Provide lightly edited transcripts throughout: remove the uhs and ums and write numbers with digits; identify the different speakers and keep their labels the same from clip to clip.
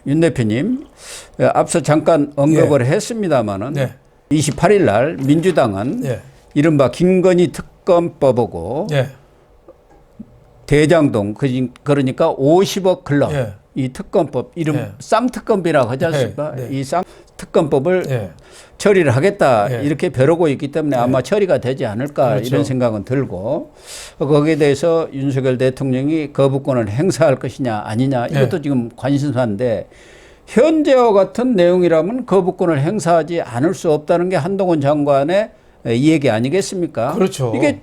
Speaker 1: 윤 대표님, 앞서 잠깐 언급을 했습니다마는 28일 날 민주당은 이른바 김건희 특검법하고 대장동, 그러니까 50억 클럽, 이 특검법, 이름 쌍특검이라고 하지 않습니까? 이 쌍특검법을 처리를 하겠다 이렇게 벼르고 있기 때문에 아마 처리가 되지 않을까 이런 생각은 들고, 거기에 대해서 윤석열 대통령이 거부권을 행사할 것이냐 아니냐 이것도 지금 관심사인데, 현재와 같은 내용이라면 거부권을 행사하지 않을 수 없다는 게 한동훈 장관의 이 얘기 아니겠습니까?
Speaker 2: 그렇죠.
Speaker 1: 이게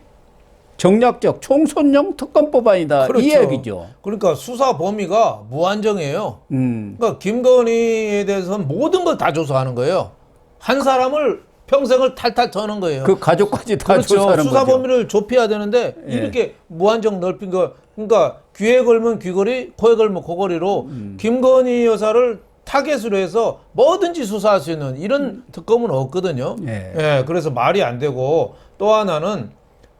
Speaker 1: 정략적 총선용 특검법안이다,
Speaker 2: 그렇죠.
Speaker 1: 이 얘기죠.
Speaker 2: 그러니까 수사 범위가 무한정이에요. 그러니까 김건희에 대해서는 모든 걸 다 조사하는 거예요. 한 사람을 평생을 탈탈 터는 거예요.
Speaker 1: 그 가족까지 다
Speaker 2: 그렇죠.
Speaker 1: 조사하는
Speaker 2: 수사
Speaker 1: 거죠.
Speaker 2: 범위를 좁혀야 되는데 이렇게 무한정 넓힌 거. 그러니까 귀에 걸면 귀걸이, 코에 걸면 코걸이로 김건희 여사를 타겟으로 해서 뭐든지 수사할 수 있는 이런 특검은 없거든요. 그래서 말이 안 되고, 또 하나는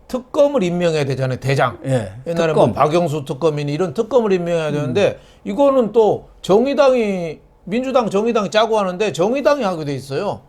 Speaker 2: 특검을 임명해야 되잖아요. 대장. 옛날에
Speaker 1: 특검.
Speaker 2: 뭐 박영수 특검이니 이런 특검을 임명해야 되는데, 이거는 또 정의당이, 민주당 정의당이 짜고 하는데 정의당이 하게 돼 있어요.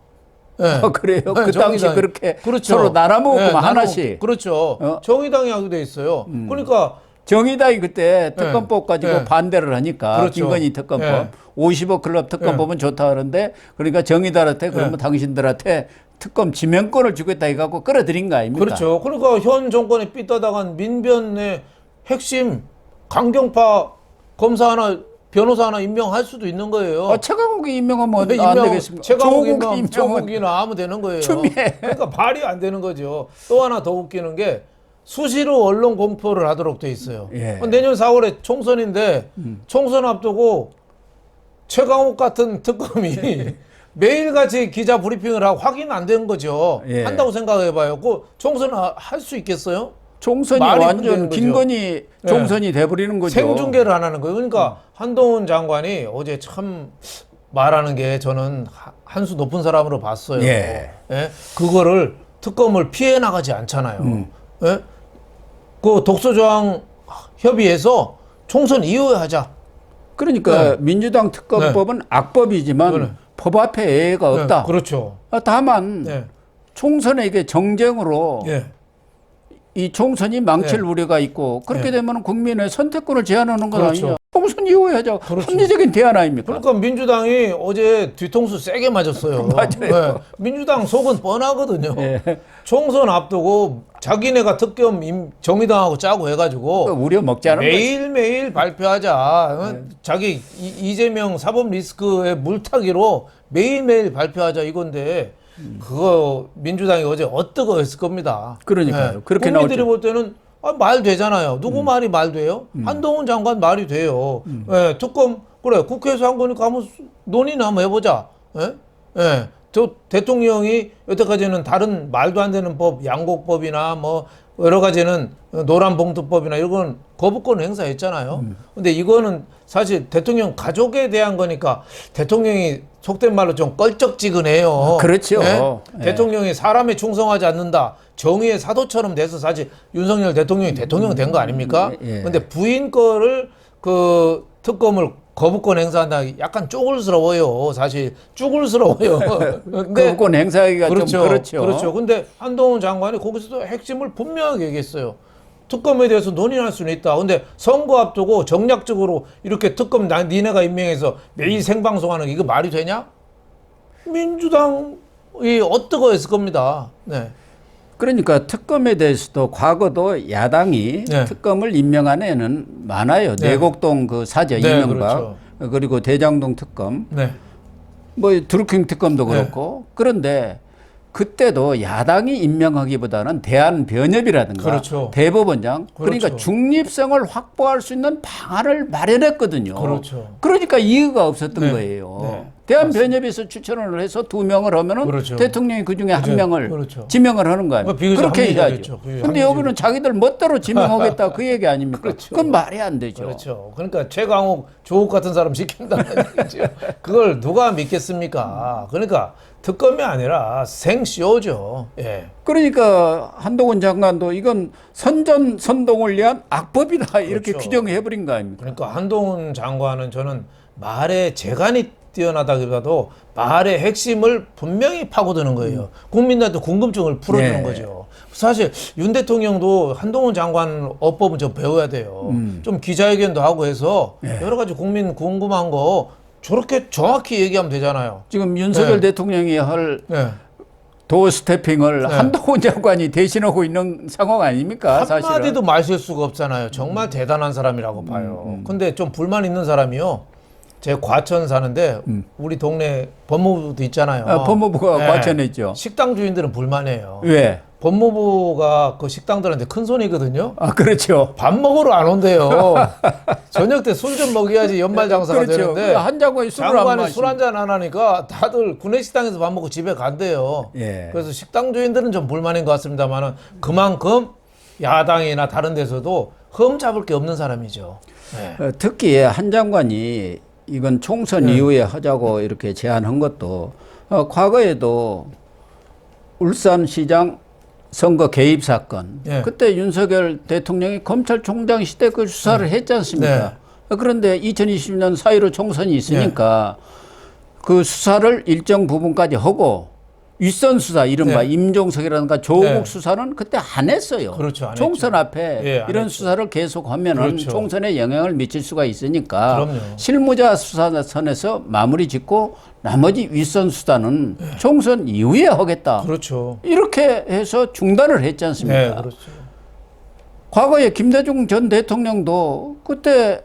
Speaker 1: 그래요? 그 당시
Speaker 2: 정의당이.
Speaker 1: 그렇게
Speaker 2: 그렇죠.
Speaker 1: 서로 나눠먹고 하나씩.
Speaker 2: 그렇죠. 정의당이 하게 돼 있어요. 그러니까
Speaker 1: 정의당이 그때 특검법 가지고 반대를 하니까,
Speaker 2: 그렇죠.
Speaker 1: 김건희 특검법 50억 클럽 특검법은 좋다 그러는데, 그러니까 정의당한테 그러면 당신들한테 특검 지명권을 주겠다 해갖고 끌어들인 거 아닙니까?
Speaker 2: 그렇죠. 그러니까 현 정권의 삐딱한 민변의 핵심 강경파 검사 하나, 변호사 하나 임명할 수도 있는 거예요.
Speaker 1: 최강욱이 임명하면 안 되겠습니까?
Speaker 2: 최강욱 임명, 조국이나 하면 되는 거예요.
Speaker 1: 추미애.
Speaker 2: 그러니까 말이 안 되는 거죠. 또 하나 더 웃기는 게, 수시로 언론 공표를 하도록 돼 있어요. 내년 4월에 총선인데 총선 앞두고 최강욱 같은 특검이 매일같이 기자 브리핑을 하고 확인 안 된 거죠. 한다고 생각해봐요. 그 총선 할 수 있겠어요?
Speaker 1: 총선이 완전 김건희 총선이 돼버리는 거죠.
Speaker 2: 생중계를 안 하는 거예요. 그러니까 한동훈 장관이 어제 참 말하는 게 저는 한 수 높은 사람으로 봤어요. 그거를 특검을 피해 나가지 않잖아요. 그 독소조항 협의해서 총선 이후에 하자.
Speaker 1: 그러니까 민주당 특검법은 악법이지만 법 앞에 예외가 없다.
Speaker 2: 그렇죠.
Speaker 1: 다만 총선에 이게 정쟁으로 이 총선이 망칠 우려가 있고, 그렇게 되면 국민의 선택권을 제한하는 건 아니냐. 총선 이후에 하자. 합리적인 대안 아닙니까?
Speaker 2: 그러니까 민주당이 어제 뒤통수 세게 맞았어요.
Speaker 1: 맞아요.
Speaker 2: 민주당 속은 뻔하거든요. 총선 앞두고 자기네가 특검 정의당하고 짜고 해가지고
Speaker 1: 우려 먹지 않은 거지.
Speaker 2: 매일매일 발표하자. 자기 이재명 사법 리스크의 물타기로 매일매일 발표하자 이건데, 그거 민주당이 어제 어뜨거 했을 겁니다.
Speaker 1: 그러니까요. 그렇게
Speaker 2: 국민들이
Speaker 1: 나오죠.
Speaker 2: 볼 때는 말 되잖아요. 누구 말이 말 돼요? 한동훈 장관 말이 돼요. 특검, 그래, 국회에서 한 거니까 한번 논의나 한번 해보자. 저 대통령이 여태까지는 다른 말도 안 되는 법, 양곡법이나 뭐 여러 가지는 노란봉투법이나 이런 건 거부권 행사했잖아요. 근데 이거는 사실 대통령 가족에 대한 거니까 대통령이 속된 말로 좀 껄쩍지근해요.
Speaker 1: 그렇죠.
Speaker 2: 대통령이 사람에 충성하지 않는다, 정의의 사도처럼 돼서 사실 윤석열 대통령이 대통령 된 거 아닙니까? 근데 부인 거를 그 특검을 거부권 행사한다, 약간 쪼글스러워요. 사실 쭈글스러워요. 근데
Speaker 1: 거부권 행사하기가 좀 그렇죠.
Speaker 2: 그렇죠. 근데 한동훈 장관이 거기서도 핵심을 분명하게 얘기했어요. 특검에 대해서 논의할 수는 있다. 근데 선거 앞두고 정략적으로 이렇게 특검 니네가 임명해서 매일 생방송하는 게 이거 말이 되냐? 민주당이 어떠고 했을 겁니다.
Speaker 1: 그러니까 특검에 대해서도 과거도 야당이 특검을 임명한 애는 많아요. 내곡동 그 사저 이명박, 그리고 대장동 특검, 뭐 드루킹 특검도 그렇고. 그런데 그때도 야당이 임명하기보다는 대한변협이라든가 대법원장, 그러니까 중립성을 확보할 수 있는 방안을 마련했거든요. 그러니까 이유가 없었던 거예요. 대한변협에서 추천을 해서 2명을 하면은 대통령이 그 중에 1명을 지명을 하는 거 아닙니까? 그렇게 해야죠. 근데 여기는 자기들 멋대로 지명하겠다 그 얘기 아닙니까? 그건 말이 안 되죠.
Speaker 2: 그러니까 최강욱, 조국 같은 사람 시킨다는 얘기죠. 그걸 누가 믿겠습니까? 그러니까 특검이 아니라 생쇼죠.
Speaker 1: 그러니까 한동훈 장관도 이건 선전선동을 위한 악법이다 이렇게 규정해버린 거 아닙니까?
Speaker 2: 그러니까 한동훈 장관은 저는 말의 재간이 뛰어나다기보다도 말의 핵심을 분명히 파고드는 거예요. 국민들한테 궁금증을 풀어주는 거죠. 사실 윤 대통령도 한동훈 장관 어법은 좀 배워야 돼요. 좀 기자회견도 하고 해서 여러 가지 국민 궁금한 거 저렇게 정확히 얘기하면 되잖아요.
Speaker 1: 지금 윤석열 대통령이 할 도어 스태핑을 한동훈 장관이 대신하고 있는 상황 아닙니까? 사실은.
Speaker 2: 한마디도 마실 수가 없잖아요. 정말 대단한 사람이라고 봐요. 근데 좀 불만 있는 사람이요. 제가 과천 사는데 우리 동네 법무부도 있잖아요.
Speaker 1: 법무부가 과천에 있죠.
Speaker 2: 식당 주인들은 불만이에요.
Speaker 1: 왜?
Speaker 2: 법무부가 그 식당들한테 큰 손이거든요.
Speaker 1: 그렇죠.
Speaker 2: 밥 먹으러 안 온대요. 저녁 때 술 좀 먹여야지 연말 장사가
Speaker 1: 그렇죠.
Speaker 2: 되는데
Speaker 1: 한 장관이
Speaker 2: 술 한잔 안 하니까 다들 구내식당에서 밥 먹고 집에 간대요. 그래서 식당 주인들은 좀 불만인 것 같습니다만은 그만큼 야당이나 다른 데서도 흠 잡을 게 없는 사람이죠.
Speaker 1: 특히 한 장관이 이건 총선 이후에 하자고 이렇게 제안한 것도 과거에도 울산시장 선거 개입 사건 그때 윤석열 대통령이 검찰총장 시대 그 수사를 했지 않습니까? 그런데 2020년 4.15 총선이 있으니까 그 수사를 일정 부분까지 하고 윗선 수사 이른바 임종석이라든가 조국 수사는 그때 안 했어요.
Speaker 2: 그렇죠, 안
Speaker 1: 총선
Speaker 2: 했죠.
Speaker 1: 앞에 이런 수사를 계속하면은
Speaker 2: 그렇죠.
Speaker 1: 총선에 영향을 미칠 수가 있으니까
Speaker 2: 그럼요.
Speaker 1: 실무자 수사선에서 마무리 짓고 나머지 윗선 수사는 총선 이후에 하겠다.
Speaker 2: 그렇죠.
Speaker 1: 이렇게 해서 중단을 했지 않습니까?
Speaker 2: 그렇죠.
Speaker 1: 과거에 김대중 전 대통령도 그때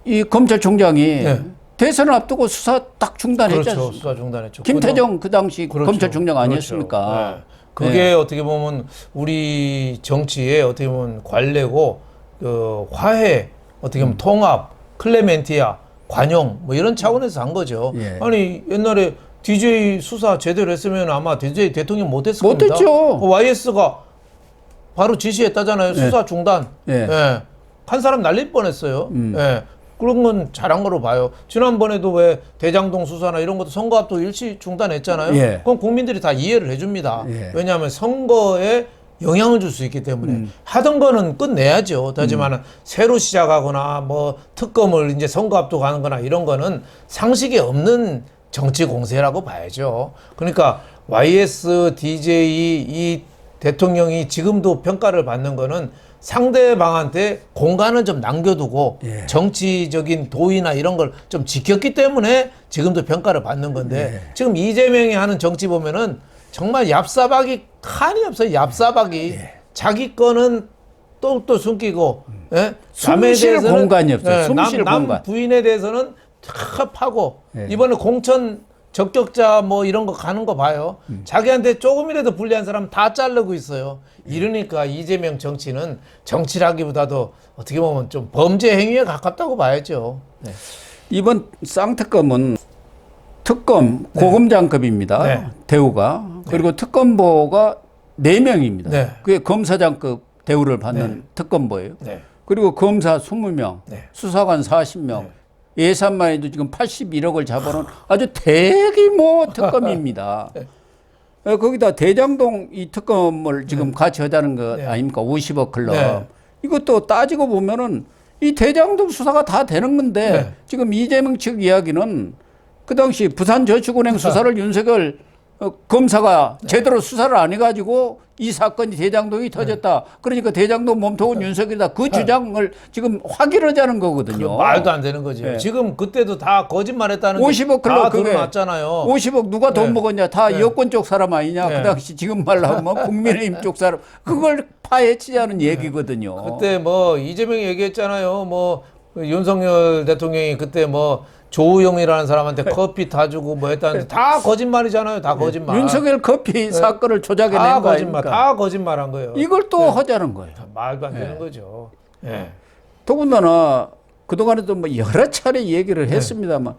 Speaker 1: 이 검찰총장이 대선을 앞두고 수사 딱 중단했지
Speaker 2: 그렇죠.
Speaker 1: 않습니까?
Speaker 2: 수사 중단했죠.
Speaker 1: 김태정 그 당시
Speaker 2: 그렇죠.
Speaker 1: 검찰총장 아니었습니까?
Speaker 2: 그게 어떻게 보면 우리 정치의 어떻게 보면 관례고 그 화해, 어떻게 보면 통합, 클레멘티아, 관용 뭐 이런 차원에서 한 거죠. 아니 옛날에 DJ 수사 제대로 했으면 아마 DJ 대통령 못했을 겁니다.
Speaker 1: 못했죠.
Speaker 2: YS가 바로 지시했다잖아요. 수사 중단. 한 사람 날릴 뻔했어요. 그런 건 잘한 거로 봐요. 지난번에도 왜 대장동 수사나 이런 것도 선거 앞두고 일시 중단했잖아요. 그건 국민들이 다 이해를 해줍니다. 왜냐하면 선거에 영향을 줄 수 있기 때문에 하던 거는 끝내야죠. 하지만 새로 시작하거나 뭐 특검을 이제 선거 앞두고 가는 거나 이런 거는 상식이 없는 정치 공세라고 봐야죠. 그러니까 YS, DJ 이 대통령이 지금도 평가를 받는 거는 상대방한테 공간을 좀 남겨두고 정치적인 도의나 이런 걸 좀 지켰기 때문에 지금도 평가를 받는 건데 지금 이재명이 하는 정치 보면은 정말 얍사박이 칸이 없어요. 얍사박이 자기 거는 또 숨기고
Speaker 1: 숨쉴 공간이 없어요. 숨쉴
Speaker 2: 남
Speaker 1: 공간.
Speaker 2: 부인에 대해서는 다 파고 이번에 공천 적격자 뭐 이런 거 가는 거 봐요. 자기한테 조금이라도 불리한 사람 다 자르고 있어요. 이러니까 이재명 정치는 정치라기보다도 어떻게 보면 좀 범죄 행위에 가깝다고 봐야죠.
Speaker 1: 이번 쌍특검은 특검 고검장급입니다. 대우가. 그리고 특검보가 4명입니다. 그게 검사장급 대우를 받는 특검보예요. 그리고 검사 20명, 수사관 40명. 예산만 해도 지금 81억을 잡아놓은 아주 대규모 특검입니다. 거기다 대장동 이 특검을 지금 같이 하자는 거 아닙니까? 50억 클럽. 이것도 따지고 보면은 이 대장동 수사가 다 되는 건데 지금 이재명 측 이야기는 그 당시 부산저축은행 수사를 윤석열 검사가 제대로 수사를 안 해가지고 이 사건이 대장동이 터졌다. 그러니까 대장동 몸통은 윤석열이다. 그 주장을 지금 확인하자는 거거든요.
Speaker 2: 말도 안 되는 거죠. 지금 그때도 다 거짓말했다는
Speaker 1: 50억
Speaker 2: 다 드러났잖아요.
Speaker 1: 50억 누가 돈 먹었냐? 다 여권 쪽 사람 아니냐? 그 당시 지금 말로 하면 국민의힘 쪽 사람. 그걸 파헤치자는 얘기거든요.
Speaker 2: 그때 뭐 이재명이 얘기했잖아요. 뭐 윤석열 대통령이 그때 뭐 조우영이라는 사람한테 커피 다 주고 뭐 했다는데 다 거짓말이잖아요. 다 거짓말.
Speaker 1: 윤석열 커피 사건을 조작해낸 거
Speaker 2: 거짓말,
Speaker 1: 아닙니까?
Speaker 2: 다 거짓말한 거예요.
Speaker 1: 이걸 또 하자는 거예요.
Speaker 2: 말도 안 되는 거죠.
Speaker 1: 더군다나 그동안에도 뭐 여러 차례 얘기를 했습니다만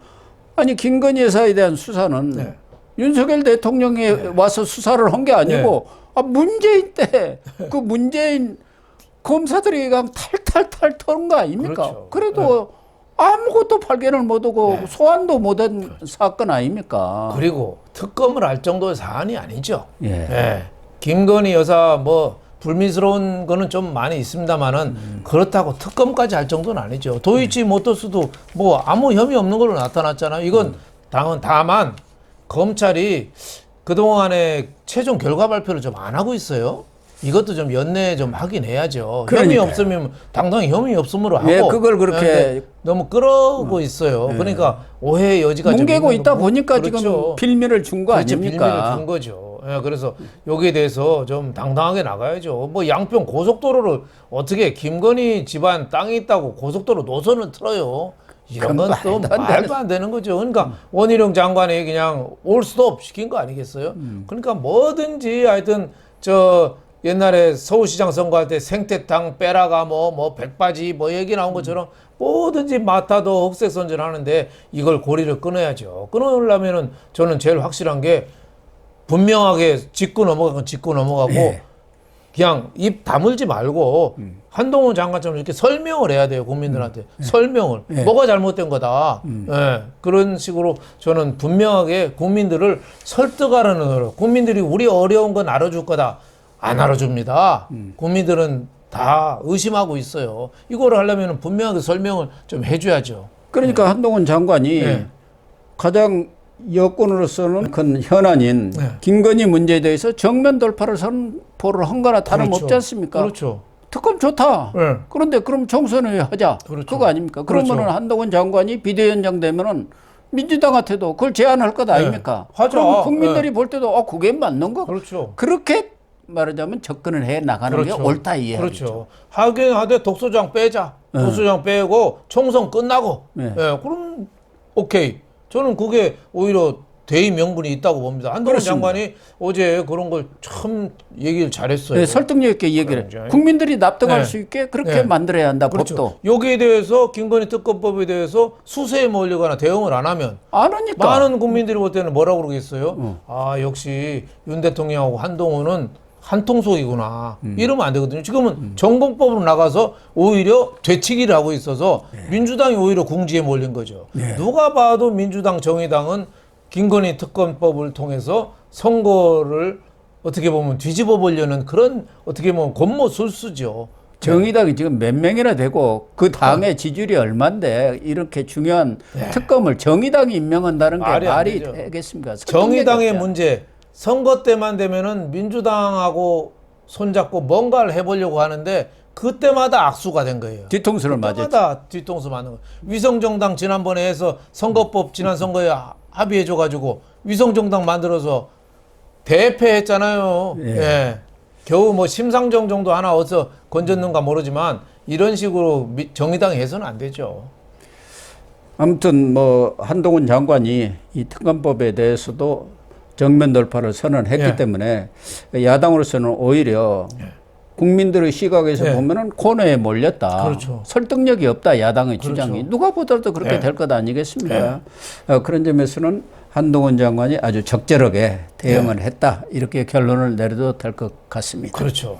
Speaker 1: 아니 김건희 여사에 대한 수사는 윤석열 대통령이 와서 수사를 한 게 아니고 문재인 때 그 문재인 검사들이 그냥 탈탈탈 털은 거 아닙니까?
Speaker 2: 그렇죠.
Speaker 1: 그래도 아무것도 발견을 못하고 소환도 못한 사건 아닙니까?
Speaker 2: 그리고 특검을 할 정도의 사안이 아니죠. 김건희 여사 뭐 불미스러운 거는 좀 많이 있습니다만은 그렇다고 특검까지 할 정도는 아니죠. 도이치 모터스도 뭐 아무 혐의 없는 걸로 나타났잖아요. 이건 다만 검찰이 그동안에 최종 결과 발표를 좀 안 하고 있어요. 이것도 좀 연내 좀 하긴 해야죠.
Speaker 1: 그러니까요.
Speaker 2: 혐의 없으면 당당히 혐의 없음으로 하고.
Speaker 1: 왜 그걸 그렇게
Speaker 2: 너무 끌어오고 있어요. 그러니까 오해의 여지가 좀
Speaker 1: 뭉개고
Speaker 2: 있는
Speaker 1: 있다
Speaker 2: 거.
Speaker 1: 보니까
Speaker 2: 그렇죠.
Speaker 1: 지금 필미를 준 거
Speaker 2: 그렇지,
Speaker 1: 아닙니까?
Speaker 2: 빌미를 준 거죠. 예, 그래서 여기에 대해서 좀 당당하게 나가야죠. 뭐 양평 고속도로를 어떻게 김건희 집안 땅이 있다고 고속도로 노선을 틀어요. 이런 건 또 말도 안 되는 거죠. 그러니까 원희룡 장관이 그냥 올 스톱 시킨 거 아니겠어요? 그러니까 뭐든지 하여튼 옛날에 서울시장 선거할 때 생태탕 빼라가 뭐 백바지 뭐 얘기 나온 것처럼 뭐든지 맡아도 흑색선전 하는데 이걸 고리를 끊어야죠. 끊으려면은 저는 제일 확실한 게 분명하게 짚고 넘어가건 짚고 넘어가고
Speaker 1: 네.
Speaker 2: 그냥 입 다물지 말고 한동훈 장관처럼 이렇게 설명을 해야 돼요. 국민들한테. 설명을. 뭐가 잘못된 거다. 예, 그런 식으로 저는 분명하게 국민들을 설득하려는 노력. 국민들이 우리 어려운 건 알아줄 거다. 안 알아줍니다. 국민들은 다 의심하고 있어요. 이거를 하려면 분명하게 설명을 좀 해줘야죠.
Speaker 1: 그러니까 한동훈 장관이 가장 여권으로서는 큰 현안인 김건희 문제에 대해서 정면 돌파를 선포를 한 거나 다름없지 않습니까?
Speaker 2: 그렇죠.
Speaker 1: 특검 좋다. 그런데 그럼 총선을 하자. 그거 아닙니까? 그러면은 한동훈 장관이 비대위원장 되면은 민주당한테도 그걸 제안할 것 아닙니까?
Speaker 2: 하자.
Speaker 1: 그럼 국민들이 볼 때도 그게 맞는 거.
Speaker 2: 그렇죠.
Speaker 1: 그렇게 말하자면 접근을 해 나가는 게 옳다 이해하죠.
Speaker 2: 그렇죠. 하긴 하되 독소장 빼자. 독소장 빼고 총선 끝나고. 그럼 오케이. 저는 그게 오히려 대의 명분이 있다고 봅니다. 한동훈 장관이 어제 그런 걸 참 얘기를 잘했어요.
Speaker 1: 설득력 있게 얘기를 국민들이 납득할 수 있게 그렇게 만들어야 한다.
Speaker 2: 그렇죠.
Speaker 1: 법도.
Speaker 2: 여기에 대해서 김건희 특검법에 대해서 수세에 몰리거나 대응을 안 하면
Speaker 1: 안 하니까.
Speaker 2: 많은 국민들이 볼 때는 뭐라고 그러겠어요? 역시 윤 대통령하고 한동훈은 한통속이구나. 이러면 안 되거든요. 지금은 전공법으로 나가서 오히려 되치기를 하고 있어서 민주당이 오히려 궁지에 몰린 거죠. 누가 봐도 민주당, 정의당은 김건희 특검법을 통해서 선거를 어떻게 보면 뒤집어 보려는 그런 어떻게 보면 권모술수죠.
Speaker 1: 정의당이 지금 몇 명이나 되고 그 당의 지지율이 얼만데 이렇게 중요한 특검을 정의당이 임명한다는 게 말이 되겠습니까?
Speaker 2: 정의당의 문제. 선거 때만 되면은 민주당하고 손잡고 뭔가를 해보려고 하는데 그때마다 악수가 된 거예요.
Speaker 1: 뒤통수를 맞았죠.
Speaker 2: 그때마다 뒤통수 맞는 거예요. 위성정당 지난번에 해서 선거법 지난 선거에 합의해줘가지고 위성정당 만들어서 대패했잖아요. 겨우 뭐 심상정 정도 하나 어디서 건졌는가 모르지만 이런 식으로 정의당이 해서는 안 되죠.
Speaker 1: 아무튼 뭐 한동훈 장관이 이 특검법에 대해서도 정면 돌파를 선언했기 때문에 야당으로서는 오히려 국민들의 시각에서 보면은 코너에 몰렸다.
Speaker 2: 그렇죠.
Speaker 1: 설득력이 없다. 야당의 주장이. 누가 보더라도 그렇게 될 것 아니겠습니까? 그런 점에서는 한동훈 장관이 아주 적절하게 대응을 했다. 이렇게 결론을 내려도 될 것 같습니다.
Speaker 2: 그렇죠.